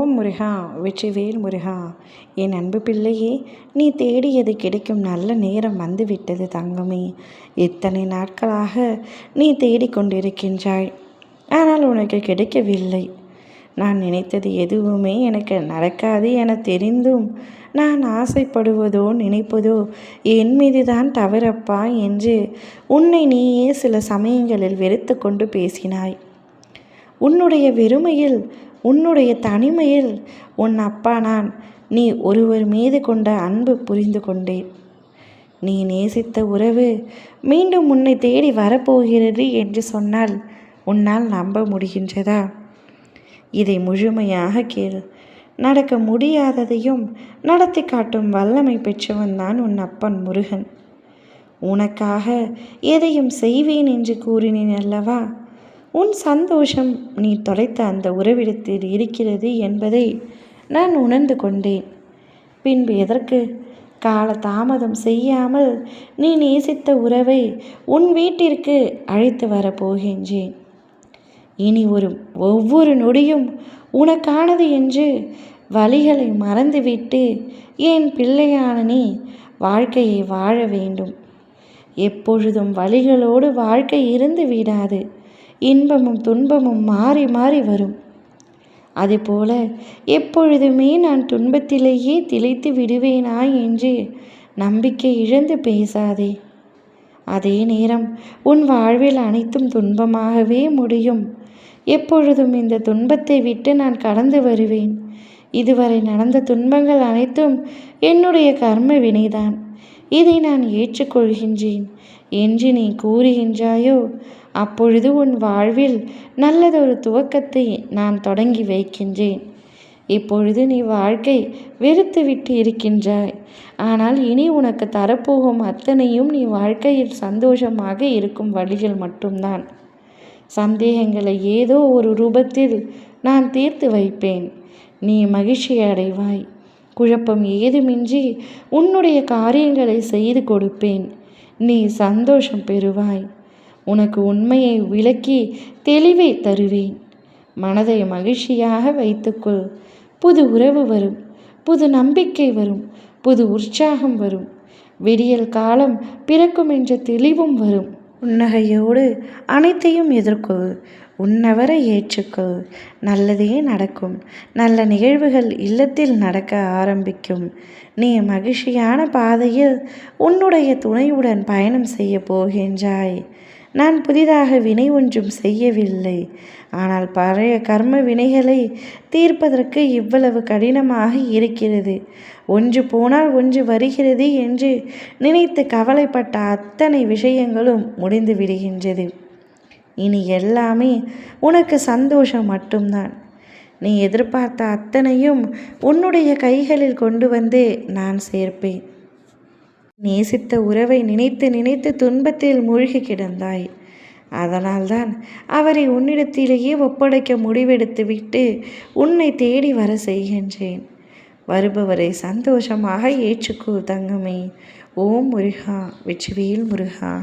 ஓம் முருகா, வெற்றிவேல் முருகா. என் அன்பு பிள்ளையே, நீ தேடியது கிடைக்கும் நல்ல நேரம் வந்துவிட்டது தங்கமே. இத்தனை நாட்களாக நீ தேடிக்கொண்டிருக்கின்றாய், ஆனால் உனக்கு கிடைக்கவில்லை. நான் நினைத்தது எதுவுமே எனக்கு நடக்காது என தெரிந்தும் நான் ஆசைப்படுவதோ நினைப்பதோ என் மீதுதான் தவறப்பா என்று உன்னை நீயே சில சமயங்களில் வெறுத்து கொண்டு பேசினாய். உன்னுடைய வெறுமையில், உன்னுடைய தனிமையில் உன் அப்பா நான் நீ ஒருவர் மீது கொண்ட அன்பு புரிந்து கொண்டேன். நீ நேசித்த உறவு மீண்டும் உன்னை தேடி வரப்போகிறது என்று சொன்னால் உன்னால் நம்ப முடிகின்றதா? இதை முழுமையாக கேள். நடக்க முடியாததையும் நடத்தி காட்டும் வல்லமை பெற்றவன் தான் உன் அப்பன் முருகன். உனக்காக எதையும் செய்வேன் என்று கூறினேன் அல்லவா? உன் சந்தோஷம் நீ தொலைத்த அந்த உறவிடத்தில் இருக்கிறது என்பதை நான் உணர்ந்து கொண்டேன். பின்பு எதற்கு கால தாமதம் செய்யாமல் நீ நேசித்த உறவை உன் வீட்டிற்கு அழைத்து வரப்போகின்றேன். இனி ஒவ்வொரு நொடியும் உனக்கானது என்று வழிகளை மறந்துவிட்டு என் பிள்ளையான நீ வாழ்க்கையை வாழ வேண்டும். எப்பொழுதும் வழிகளோடு வாழ்க்கை இருந்து விடாது. இன்பமும் துன்பமும் மாறி மாறி வரும். அதுபோல எப்பொழுதுமே நான் துன்பத்திலேயே திளைத்து விடுவேனா என்று நம்பிக்கை இழந்து பேசாதே. அதே நேரம் உன் வாழ்வில் அனைத்தும் துன்பமாகவே முடியும். எப்பொழுதும் இந்த துன்பத்தை விட்டு நான் கடந்து வருவேன். இதுவரை நடந்த துன்பங்கள் அனைத்தும் என்னுடைய கர்ம வினைதான். இதை நான் ஏற்றுக்கொள்கின்றேன் என்று நீ கூறுகின்றாயோ, அப்பொழுது உன் வாழ்வில் நல்லதொரு துவக்கத்தை நான் தொடங்கி வைக்கின்றேன். இப்பொழுது நீ வாழ்க்கை வெறுத்துவிட்டு இருக்கின்றாய். ஆனால் இனி உனக்கு தரப்போகும் அத்தனையும் நீ வாழ்க்கையில் சந்தோஷமாக இருக்கும் வழிகள் மட்டும்தான். சந்தேகங்களை ஏதோ ஒரு ரூபத்தில் நான் தீர்த்து வைப்பேன். நீ மகிழ்ச்சி அடைவாய். குழப்பம் ஏதுமின்றி உன்னுடைய காரியங்களை செய்து கொடுப்பேன். நீ சந்தோஷம் பெறுவாய். உனக்கு உண்மையை விளக்கி தெளிவை தருவேன். மனதை மகிழ்ச்சியாக வைத்துக்கொள். புது உறவு வரும், புது நம்பிக்கை வரும், புது உற்சாகம் வரும். விடியல் காலம் பிறக்கும் என்ற தெளிவும் வரும். புன்னகையோடு அனைத்தையும் எதிர்கொள். உன்னவரை ஏற்றுக்கொள். நல்லதே நடக்கும். நல்ல நிகழ்வுகள் இல்லத்தில் நடக்க ஆரம்பிக்கும். நீ மகிழ்ச்சியான பாதையில் உன்னுடைய துணையுடன் பயணம் செய்ய போகின்றாய். நான் புதிதாக வினை ஒன்றும் செய்யவில்லை. ஆனால் பழைய கர்ம வினைகளை தீர்ப்பதற்கு இவ்வளவு கடினமாக இருக்கிறது. ஒன்று போனால் ஒன்று வருகிறது என்று நினைத்து கவலைப்பட்ட அத்தனை விஷயங்களும் முடிந்து விடுகின்றது. இனி எல்லாமே உனக்கு சந்தோஷம் மட்டும்தான். நீ எதிர்பார்த்த அத்தனையும் உன்னுடைய கைகளில் கொண்டு வந்து நான் சேர்ப்பேன். நேசித்த உறவை நினைத்து நினைத்து துன்பத்தில் மூழ்கி கிடந்தாய். அதனால்தான் அவரை உன்னிடத்திலேயே ஒப்படைக்க முடிவெடுத்துவிட்டு உன்னை தேடி வர செய்கின்றேன். வருபவரை சந்தோஷமாக ஏற்றுக்கொள் தங்கமே. ஓம் முருகா, வெற்றிவேல் முருகா.